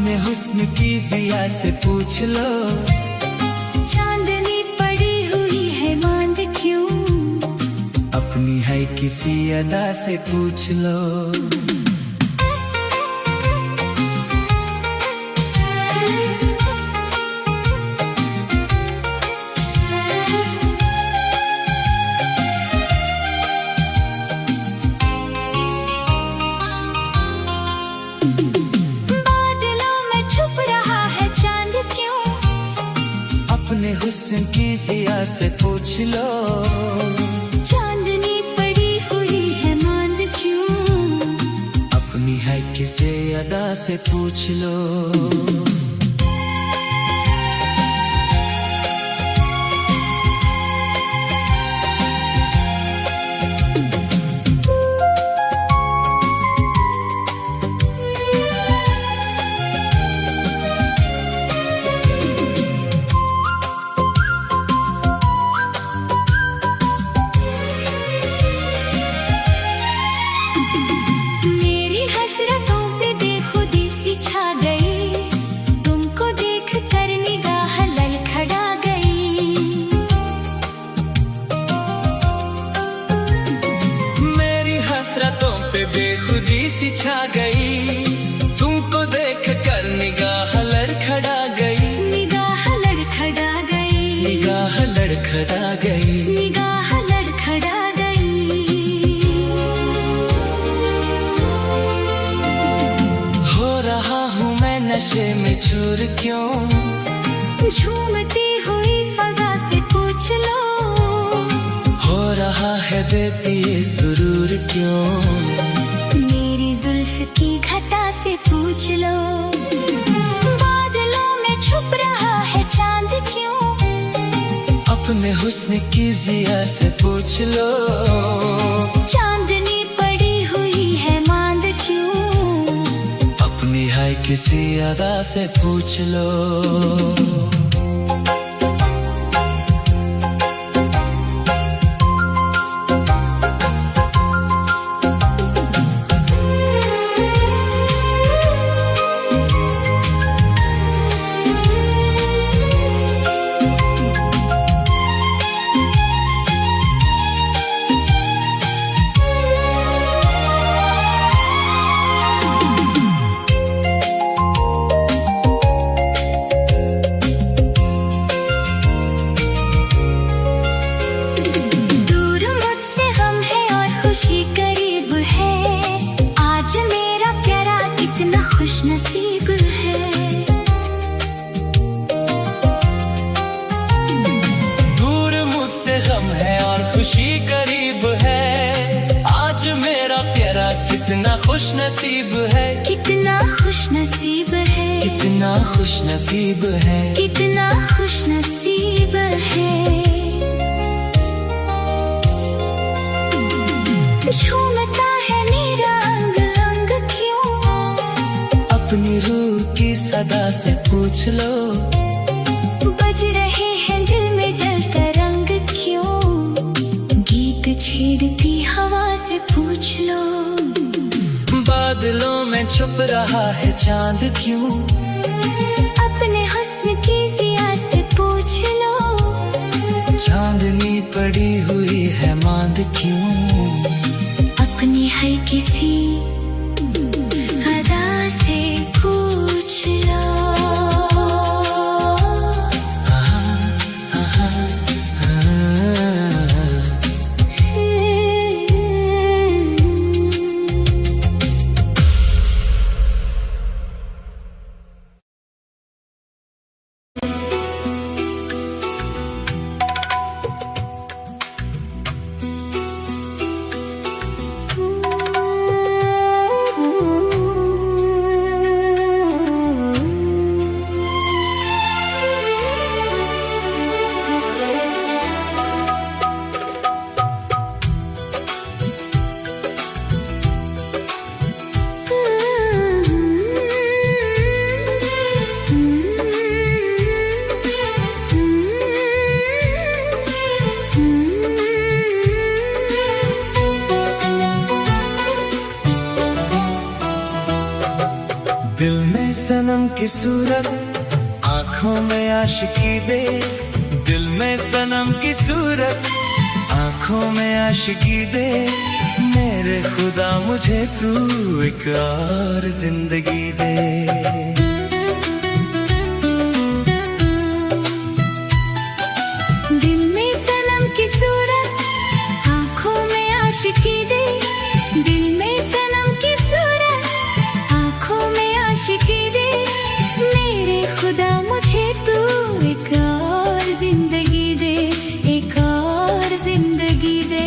अपने हुस्न की ज़िया से पूछ लो, चांदनी पड़ी हुई है मांद क्यों? अपनी है किसी अदा से पूछ लो। अपने हुस्न की ज़िया से पूछ लो, चांदनी पड़ी हुई है मांद क्यों? अपनी है किसी अदा से पूछ लो। बेखुदी सी छा गई, तुमको देख कर निगाह लड़खड़ा गई, निगाह लड़खड़ा गई, निगाह लड़खड़ा गई, निगाह लड़खड़ा गई। हो रहा हूँ मैं नशे में चूर क्यों? झूमती हुई फजा से पूछ लो, हो रहा है बेपिए सुरूर क्यों? जुल्फ की घटा से पूछ लो, बादलों में छुप रहा है चांद क्यों? अपने हुस्न की ज़िया से पूछ लो, चांदनी पड़ी हुई है मांद क्यों? अपनी है किसी अदा से पूछ लो। नसीब है दूर मुझसे गम है और खुशी करीब है, आज मेरा प्यारा कितना खुश नसीब है, कितना खुश नसीब है, कितना खुश नसीब है, कितना खुश नसीब है। झूमता है मेरा अंग अंग क्यों? अपनी रूह की सदा से पूछ लो, बज रहे हैं दिल में जलता रंग क्यों? गीत छेड़ती हवा से पूछ लो, बादलों में छुप रहा है चांद क्यों? अपने हुस्न की ज़िया से पूछ लो, चांदनी पड़ी हुई है मांद क्यों? अपनी है किसी अदा से पूछ लो। सनम की सूरत, आंखों में आशिकी दे। दिल में सनम की सूरत, आंखों में आशिकी दे। मेरे खुदा मुझे तू एक और जिंदगी दे। दिल में सनम की सूरत, आंखों में आशिकी दे। दिल में सनम की सूरत, आंखों में आशिकी दे। मेरे खुदा मुझे तू एक और जिंदगी दे, एक और जिंदगी दे।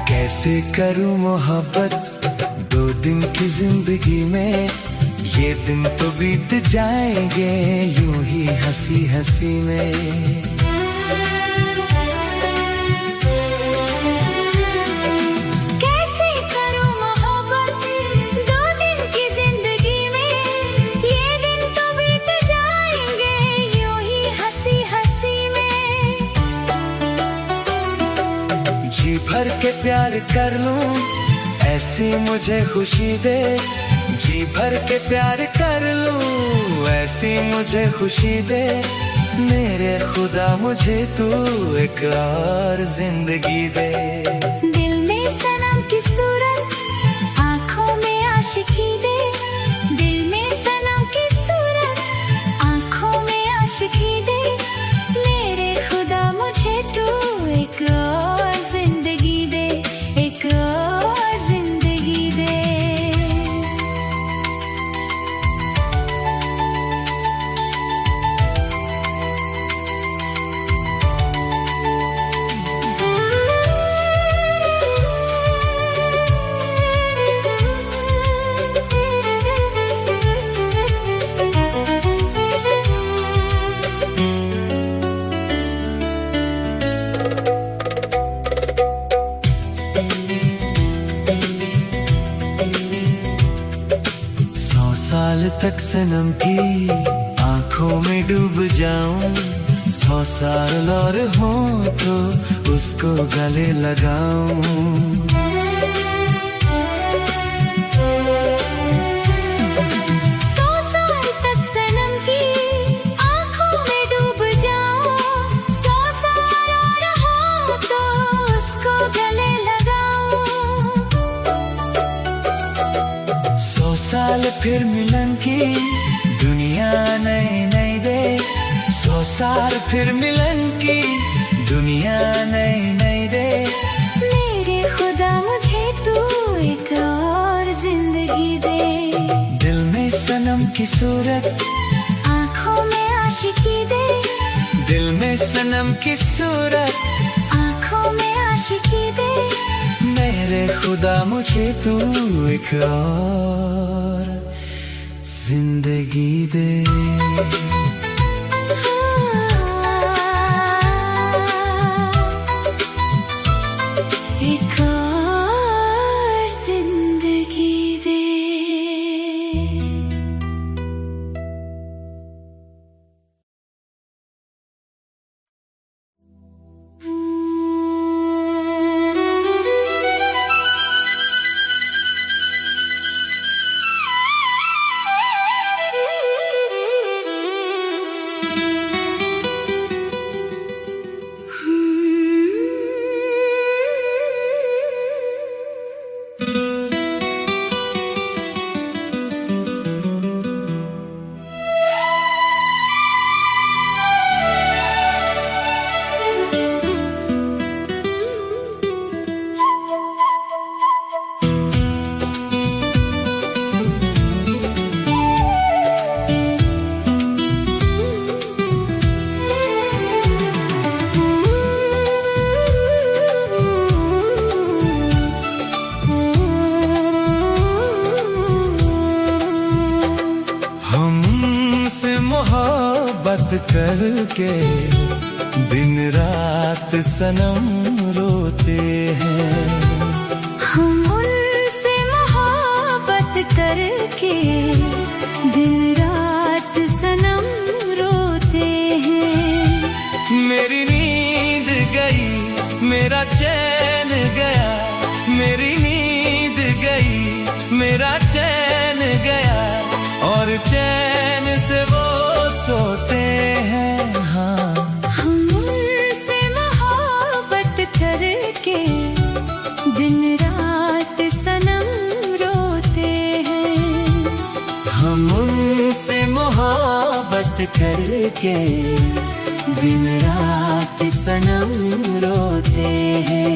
कैसे करूं मोहब्बत 2 दिन की जिंदगी में। ये दिन तो बीत जाएंगे यूं ही हंसी हंसी में। कैसे करूं मोहब्बत 2 दिन की जिंदगी में। ये दिन तो बीत जाएंगे यूं ही हंसी हंसी में। जी भर के प्यार कर लूं, ऐसी मुझे खुशी दे। जी भर के प्यार कर लूं, ऐसी मुझे खुशी दे। मेरे खुदा मुझे तू एक और जिंदगी दे। दिल में सनम की सूरत, आंखों में आशिकी दे। दिल में सनम की सूरत, आंखों में आशिकी दे। मेरे खुदा मुझे तू एक और जिंदगी दे, एक और जिंदगी दे। साल तक सनम की आंखों में डूब जाऊं। 100 साल और हो तो उसको गले लगाऊं। 100 साल तक सनम की आंखों में डूब जाऊं। 100 साल और हो तो उसको गले लगाऊं। 100 साल फिर मिलन की दुनिया नई नई दे। 100 साल फिर मिलन की दुनिया नई नई दे। मेरे खुदा मुझे तू एक और जिंदगी दे। दिल में सनम की सूरत, आंखों में आशिकी दे। दिल में सनम की सूरत, आंखों में आशिकी दे। मेरे खुदा मुझे तू एक और जिंदगी दे। एक और जिंदगी दे। मोहब्बत करके दिन रात सनम रोते हैं। करके दिन रात सनम रोते हैं। मेरी नींद गई, मेरा चैन गया, मेरी नींद गई, मेरा चैन गया, और चैन से वो सोते हैं। हाँ, हम उनसे मोहब्बत करके दिन रात सनम रोते हैं। हम उनसे मोहब्बत करके दिन रात सनम रोते हैं।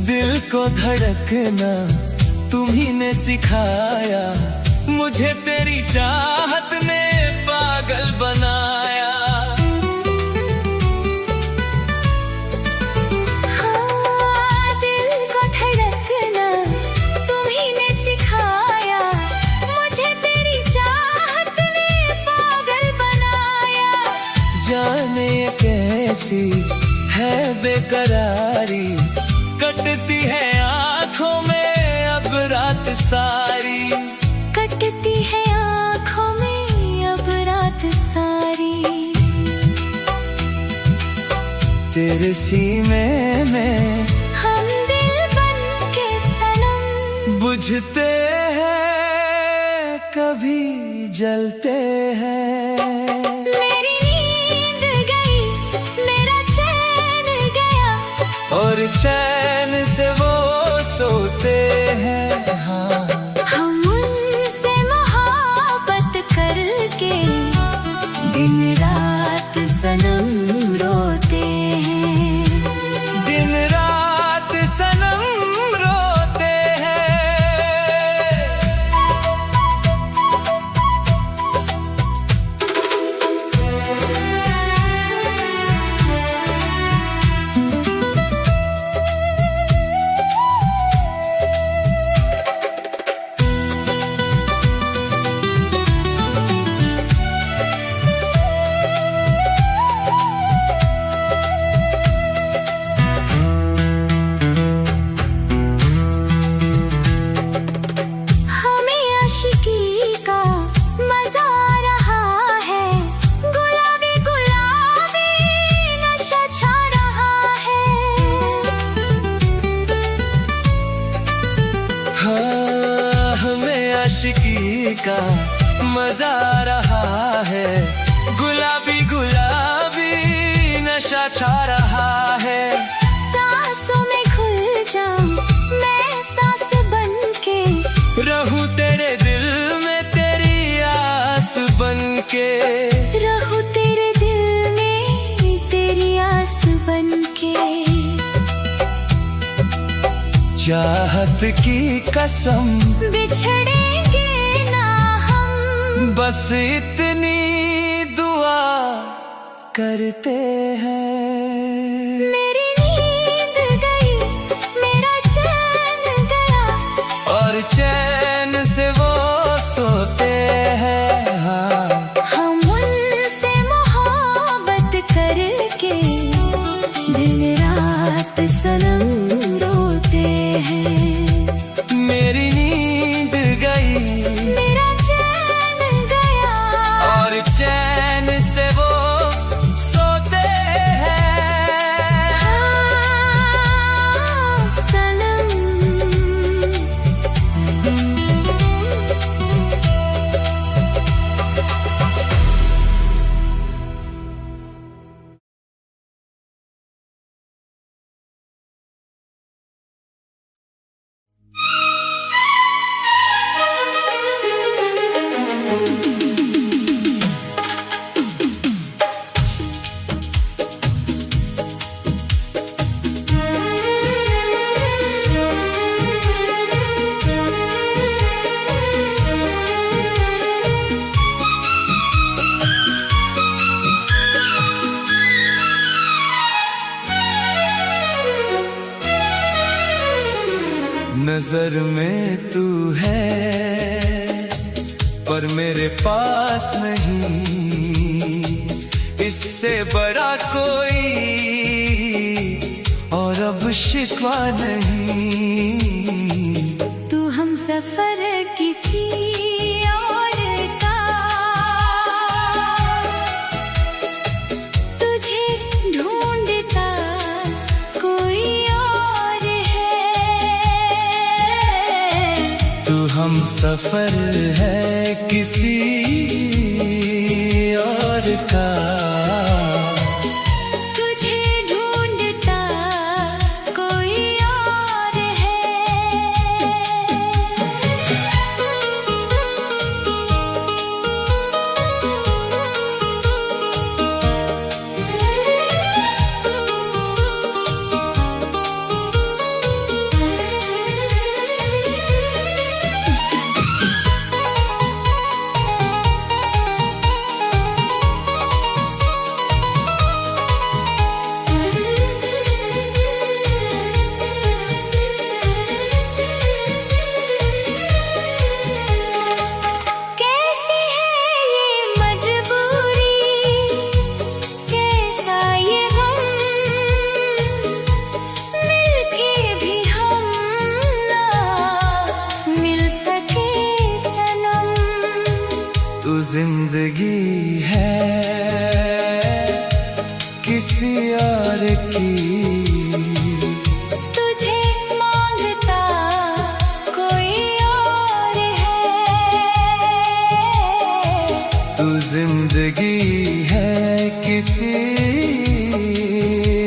दिल को धड़कना तुम्ही ने सिखाया, मुझे तेरी चाहत ने पागल बनाया। हाँ, दिल को धड़कना तुम्ही ने सिखाया, मुझे तेरी चाहत ने पागल बनाया। जाने कैसी है बेकरारी, कटती है आँखों में अब रात सारी, कटती है आँखों में अब रात सारी। तेरे सीने में हम दिल बन के सनम बुझते हैं, कभी जलते हैं। मेरी नींद गई, मेरा चैन गया, और चैन से वो सोते हैं। हाँ, हम उनसे मोहब्बत करके दिन रात सनम रोते हैं। दिन रात सनम रोते हैं। हाँ, हमें आशिकी का मजा आ रहा है, गुलाबी गुलाबी नशा छा रहा है। सांसों में घुल जाऊं मैं सांस बनके, रहूं तेरे दिल में तेरी आस बनके, रहूं तेरे दिल में तेरी आस बनके। चाहत की कसम बिछड़ेंगे ना हम, बस इतनी दुआ करते हैं। मेरी नींद गई, मेरा चैन गया, और चैन से वो सोते हैं। हाँ, हम उनसे मोहब्बत करके दिन रात सनम रोते हैं। मेरी नींद गई, मेरा चैन गया, और चैन से वो नजर में तू है पर मेरे पास नहीं, इससे बड़ा कोई और अब शिकवा नहीं। तू हम सफर किसी और का, तुझे ढूंढता कोई और है। तू हम सफर है किसी और का, जिंदगी है किसी और की, तुझे मांगता कोई और है। तू जिंदगी है किसी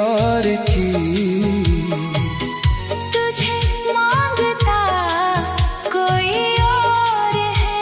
और की, तुझे मांगता कोई और है।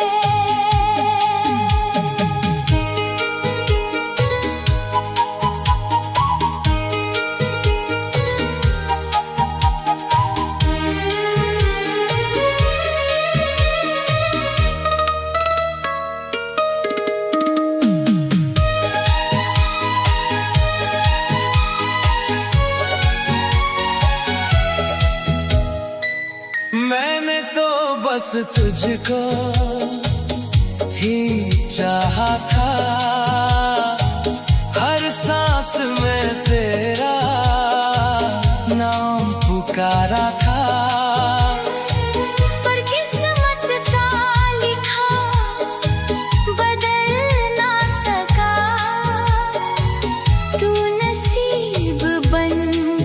मैंने तो बस तुझको ही चाहा था, हर सांस में तेरा नाम पुकारा था। पर किस्मत का लिखा बदल ना सका, तू नसीब बन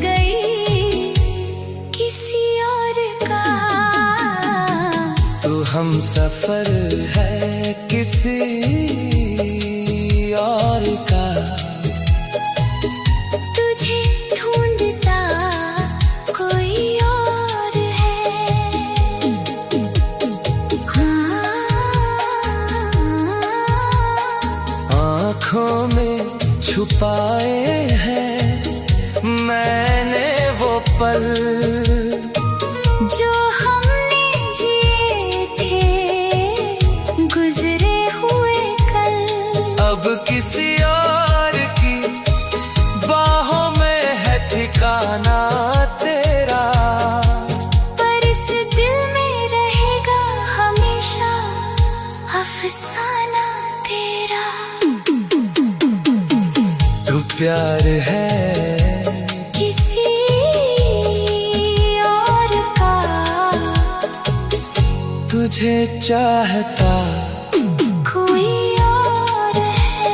गई किसी और का। तो हम सफर है किसी और का, तुझे ढूंढता कोई और है। हाँ, आँखों में छुपाए हैं मैंने वो पल, जो हमने जिए थे गुजरे हुए कल। अब किसी और की बाहों में है ठिकाना तेरा, पर इस दिल में रहेगा हमेशा अफसाना तेरा। तू प्यार है किसी और का, तुझे चाहता कोई और है।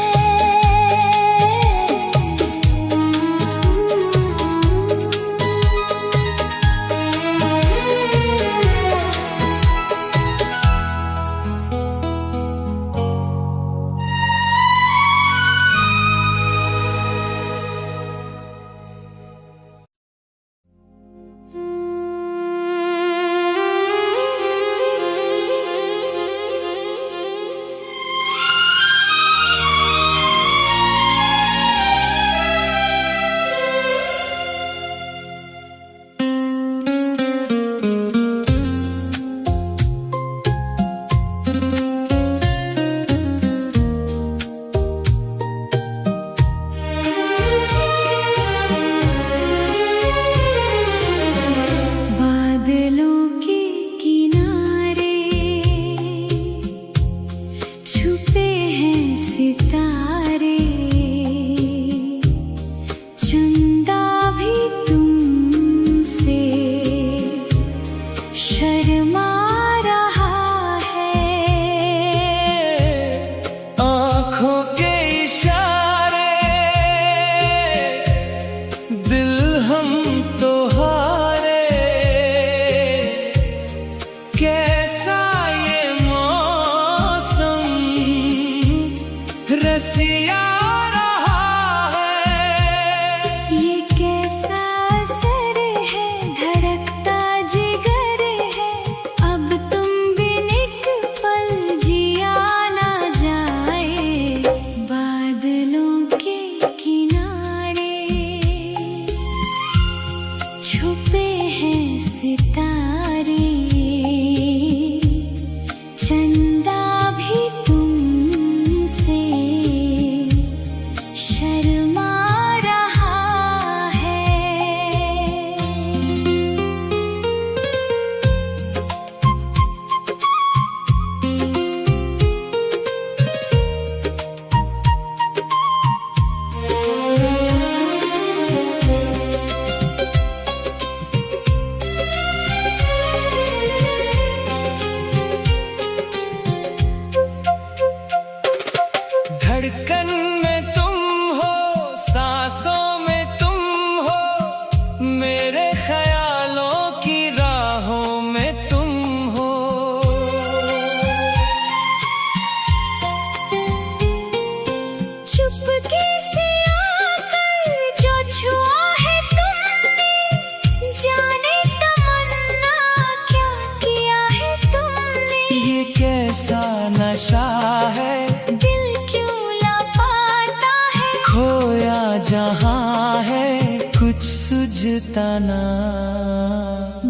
सूझता ना।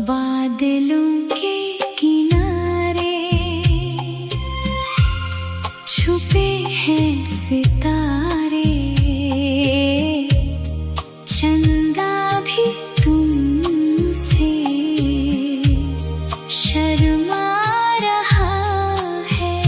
बादलों के किनारे छुपे हैं सितारे, चंदा भी तुमसे शर्मा रहा है।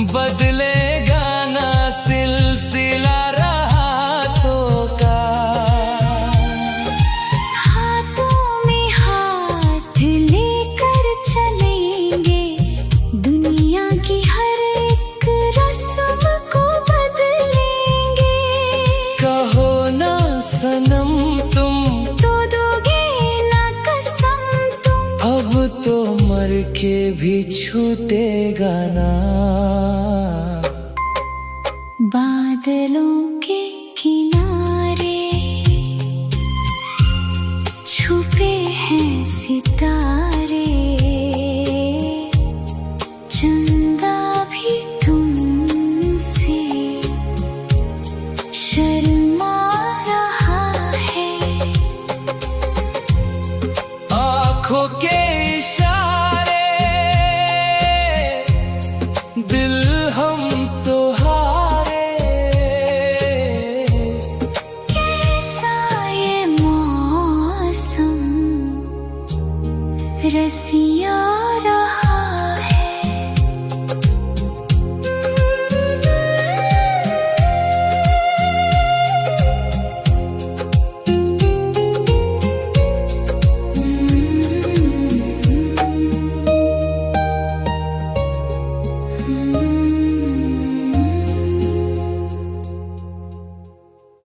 बदलेगा ना सिलसिला रातों का। हाथों में हाथ लेकर चलेंगे, दुनिया की हर एक रस्म को बदलेंगे। कहो ना सनम तुम तो दोगे ना कसम तुम, अब तो मर के भी छूटेगा ना। बादलों के किनारे छुपे हैं सितारे, चंदा भी तुमसे शर्मा रहा है। आँखों के